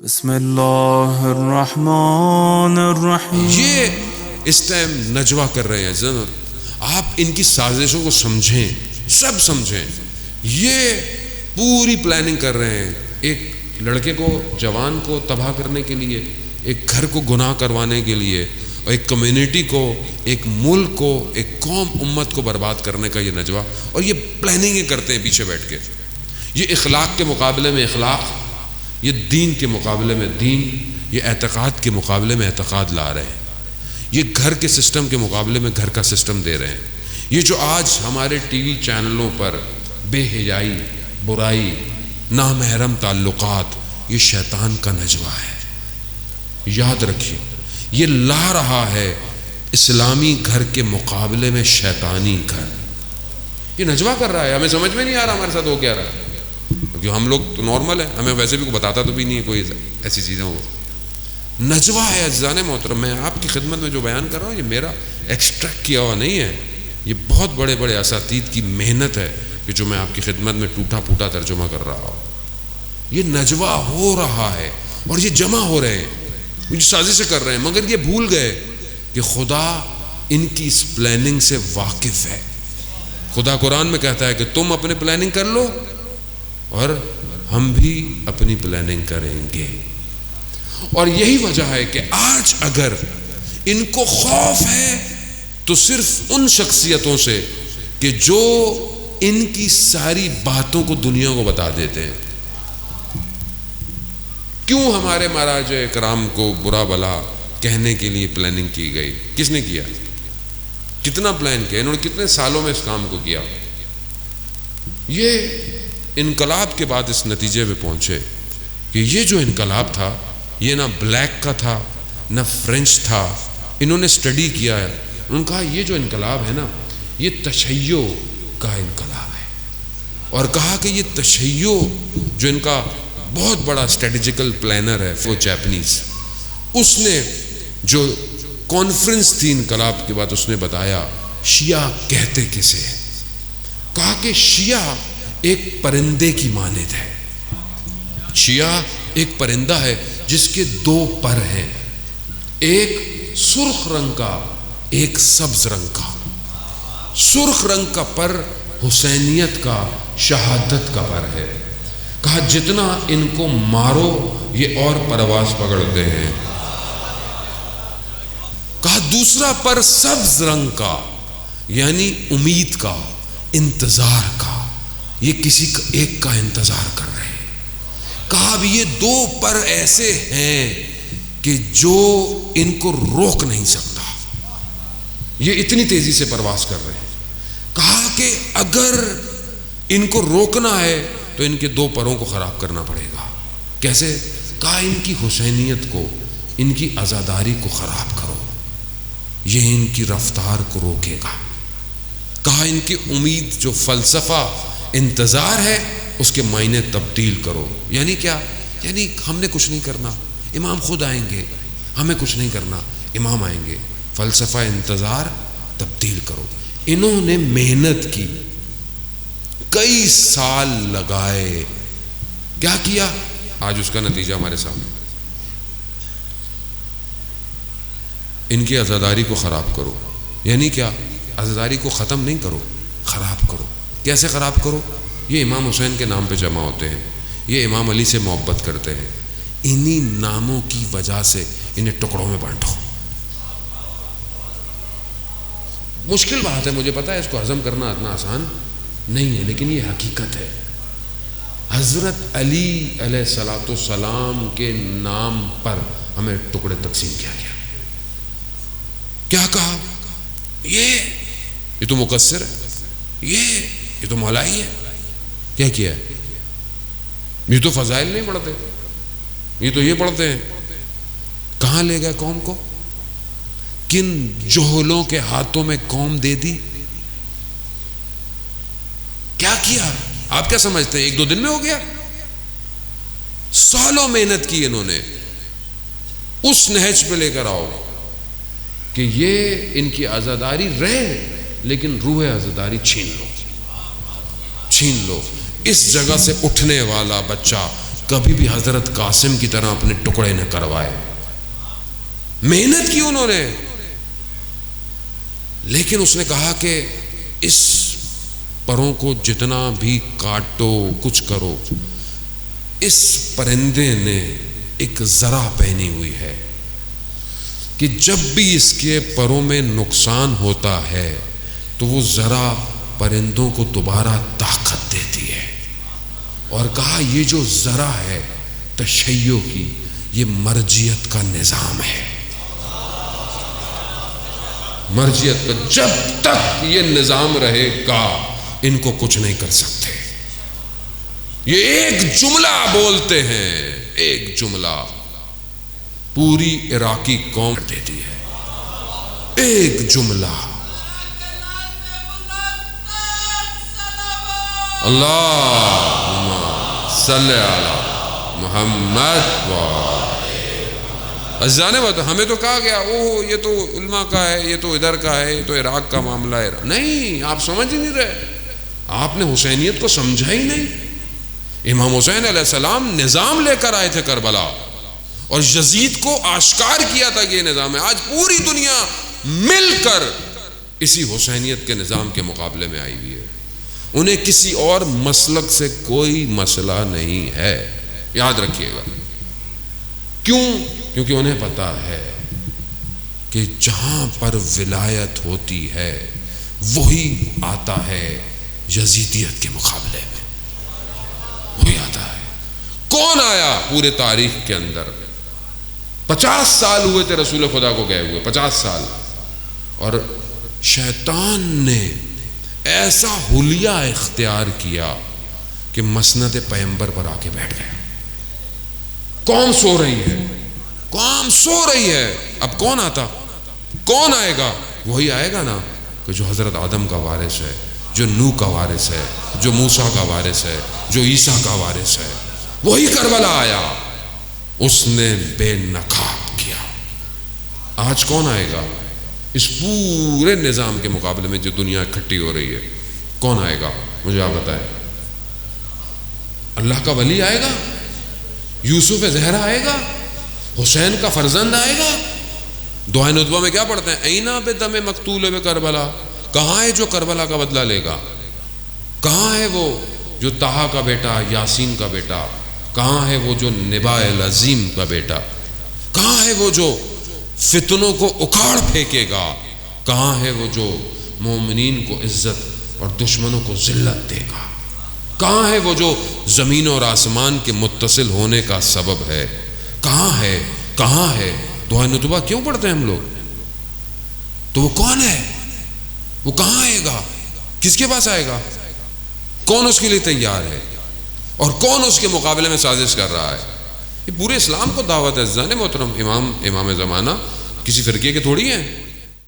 بسم اللہ الرحمن الرحیم. یہ اس ٹائم نجوہ کر رہے ہیں. آپ ان کی سازشوں کو سمجھیں، سب سمجھیں. یہ پوری پلاننگ کر رہے ہیں ایک لڑکے کو، جوان کو تباہ کرنے کے لیے، ایک گھر کو گناہ کروانے کے لیے، اور ایک کمیونٹی کو، ایک ملک کو، ایک قوم امت کو برباد کرنے کا یہ نجوہ. اور یہ پلاننگیں کرتے ہیں پیچھے بیٹھ کے. یہ اخلاق کے مقابلے میں اخلاق، یہ دین کے مقابلے میں دین، یہ اعتقاد کے مقابلے میں اعتقاد لا رہے ہیں. یہ گھر کے سسٹم کے مقابلے میں گھر کا سسٹم دے رہے ہیں. یہ جو آج ہمارے ٹی وی چینلوں پر بے حیائی، برائی، نامحرم تعلقات، یہ شیطان کا نجوہ ہے. یاد رکھیے، یہ لا رہا ہے اسلامی گھر کے مقابلے میں شیطانی گھر. یہ نجوہ کر رہا ہے. ہمیں سمجھ میں نہیں آ رہا ہمارے ساتھ ہو کیا رہا ہے، کیونکہ ہم لوگ تو نارمل ہیں، ہمیں ویسے بھی کوئی بتاتا تو بھی نہیں ہے کوئی ایسی چیزیں. ہو نجوہ ہے. عزیزان محترم، میں آپ کی خدمت میں جو بیان کر رہا ہوں یہ میرا ایکسٹریکٹ کیا ہوا نہیں ہے. یہ بہت بڑے بڑے اساتید کی محنت ہے کہ جو میں آپ کی خدمت میں ٹوٹا پھوٹا ترجمہ کر رہا ہوں. یہ نجوہ ہو رہا ہے اور یہ جمع ہو رہے ہیں، یہ سازشیں کر رہے ہیں، مگر یہ بھول گئے کہ خدا ان کی اس پلاننگ سے واقف ہے. خدا قرآن میں کہتا ہے کہ تم اپنے پلاننگ کر لو اور ہم بھی اپنی پلاننگ کریں گے. اور یہی وجہ ہے کہ آج اگر ان کو خوف ہے تو صرف ان شخصیتوں سے کہ جو ان کی ساری باتوں کو دنیا کو بتا دیتے ہیں. کیوں ہمارے مہاراج اکرام کو برا بلا کہنے کے لیے پلاننگ کی گئی؟ کس نے کیا؟ کتنا پلان کیا انہوں نے؟ کتنے سالوں میں اس کام کو کیا؟ یہ انقلاب کے بعد اس نتیجے پہ پہنچے کہ یہ جو انقلاب تھا یہ نہ بلیک کا تھا نہ فرینچ تھا. انہوں نے اسٹڈی کیا ہے. انہوں نے کہا یہ جو انقلاب ہے نا یہ تشیع کا انقلاب ہے. اور کہا کہ یہ تشیع جو ان کا بہت بڑا اسٹریٹجیکل پلانر ہے وہ جاپنیز، اس نے جو کانفرنس تھی انقلاب کے بعد اس نے بتایا شیعہ کہتے کسے ہیں. کہا کہ شیعہ ایک پرندے کی مانند ہے. شیعہ ایک پرندہ ہے جس کے دو پر ہیں، ایک سرخ رنگ کا، ایک سبز رنگ کا. سرخ رنگ کا پر حسینیت کا، شہادت کا پر ہے. کہا جتنا ان کو مارو یہ اور پرواز پکڑتے ہیں. کہا دوسرا پر سبز رنگ کا، یعنی امید کا، انتظار کا، یہ کسی ایک کا انتظار کر رہے ہیں. کہا اب یہ دو پر ایسے ہیں کہ جو ان کو روک نہیں سکتا، یہ اتنی تیزی سے پرواز کر رہے ہیں. کہا کہ اگر ان کو روکنا ہے تو ان کے دو پروں کو خراب کرنا پڑے گا. کیسے؟ کہا ان کی حسینیت کو، ان کی عزاداری کو خراب کرو، یہ ان کی رفتار کو روکے گا. کہا ان کی امید جو فلسفہ انتظار ہے اس کے معنی تبدیل کرو. یعنی کیا؟ یعنی ہم نے کچھ نہیں کرنا، امام خود آئیں گے. ہمیں کچھ نہیں کرنا، امام آئیں گے. فلسفہ انتظار تبدیل کرو. انہوں نے محنت کی، کئی سال لگائے. کیا کیا؟ آج اس کا نتیجہ ہمارے سامنے. ان کی عزاداری کو خراب کرو. یعنی کیا؟ عزاداری کو ختم نہیں کرو، خراب کرو. کیسے خراب کرو؟ یہ امام حسین کے نام پہ جمع ہوتے ہیں، یہ امام علی سے محبت کرتے ہیں، انہی ناموں کی وجہ سے انہیں ٹکڑوں میں بانٹو. مشکل بات ہے، مجھے پتا ہے، اس کو ہضم کرنا اتنا آسان نہیں ہے، لیکن یہ حقیقت ہے. حضرت علی علیہ الصلوۃ والسلام کے نام پر ہمیں ٹکڑے تقسیم کیا گیا. کیا کہا؟ یہ تو مقصر ہے، یہ تو مولائی ہے. کیا کیا ہے؟ یہ تو فضائل نہیں پڑھتے، یہ تو یہ پڑھتے ہیں. کہاں لے گئے قوم کو؟ کن جوہلوں کے ہاتھوں میں قوم دے دی؟ کیا کیا؟ آپ کیا سمجھتے ہیں ایک دو دن میں ہو گیا؟ سالوں محنت کی انہوں نے. اس نہج پہ لے کر آؤ کہ یہ ان کی عزاداری رہے لیکن روح عزاداری چھین لو. اس جگہ سے اٹھنے والا بچہ کبھی بھی حضرت قاسم کی طرح اپنے ٹکڑے نہ کروائے. محنت کی انہوں نے، لیکن اس نے کہا کہ اس پروں کو جتنا بھی کاٹو کچھ کرو، اس پرندے نے ایک ذرا پہنی ہوئی ہے کہ جب بھی اس کے پروں میں نقصان ہوتا ہے تو وہ ذرا پرندوں کو دوبارہ طاقت دیتی ہے. اور کہا یہ جو ذرا ہے تشیع کی، یہ مرجیت کا نظام ہے. مرجیت کا جب تک یہ نظام رہے گا ان کو کچھ نہیں کر سکتے. یہ ایک جملہ بولتے ہیں، ایک جملہ پوری عراقی قوم دیتی ہے. ایک جملہ، اللہم صلی علی محمد جانے بات. ہمیں تو کہا گیا اوہ یہ تو علماء کا ہے، یہ تو ادھر کا ہے، یہ تو عراق کا معاملہ ہے. نہیں، آپ سمجھ ہی نہیں رہے. آپ نے حسینیت کو سمجھا ہی نہیں. امام حسین علیہ السلام نظام لے کر آئے تھے کربلا، اور یزید کو آشکار کیا تھا کہ یہ نظام ہے. آج پوری دنیا مل کر اسی حسینیت کے نظام کے مقابلے میں آئی ہوئی ہے. انہیں کسی اور مسلک سے کوئی مسئلہ نہیں ہے، یاد رکھیے گا. کیوں؟ کیونکہ انہیں پتا ہے کہ جہاں پر ولایت ہوتی ہے وہی آتا ہے یزیدیت کے مقابلے میں، وہی آتا ہے. کون آیا پورے تاریخ کے اندر؟ 50 سال ہوئے تھے رسول خدا کو گئے ہوئے، 50 سال. اور شیطان نے ایسا حلیہ اختیار کیا کہ مسند پیغمبر پر آ کے بیٹھ گیا. قوم سو رہی ہے، قوم سو رہی ہے. اب کون آتا؟ کون آئے گا؟ وہی آئے گا نا کہ جو حضرت آدم کا وارث ہے، جو نوح کا وارث ہے، جو موسیٰ کا وارث ہے، جو عیسیٰ کا وارث ہے. وہی کربلا آیا، اس نے بے نقاب کیا. آج کون آئے گا اس پورے نظام کے مقابلے میں جو دنیا اکٹھی ہو رہی ہے؟ کون آئے گا؟ مجھے آپ بتائیں. اللہ کا ولی آئے گا؟ یوسف زہرا آئے گا؟ حسین کا فرزند آئے گا؟ دعائے ندوہ میں کیا پڑھتے ہیں؟ اینا بے دم مقتول بے کربلا. کہاں ہے جو کربلا کا بدلہ لے گا؟ کہاں ہے وہ جو طہا کا بیٹا، یاسین کا بیٹا؟ کہاں ہے وہ جو نبا العظیم کا بیٹا؟ کہاں ہے وہ جو فتنوں کو اکھاڑ پھینکے گا؟ کہاں ہے وہ جو مومنین کو عزت اور دشمنوں کو ذلت دے گا؟ کہاں ہے وہ جو زمین اور آسمان کے متصل ہونے کا سبب ہے؟ کہاں ہے؟ کہاں ہے؟ دعائے ندوہ کیوں پڑھتے ہیں ہم لوگ؟ تو وہ کون ہے؟ وہ کہاں آئے گا؟ کس کے پاس آئے گا؟ کون اس کے لیے تیار ہے؟ اور کون اس کے مقابلے میں سازش کر رہا ہے؟ یہ پورے اسلام کو دعوت ہے. عزیزان محترم، امام زمانہ کسی فرقے کے تھوڑی ہیں.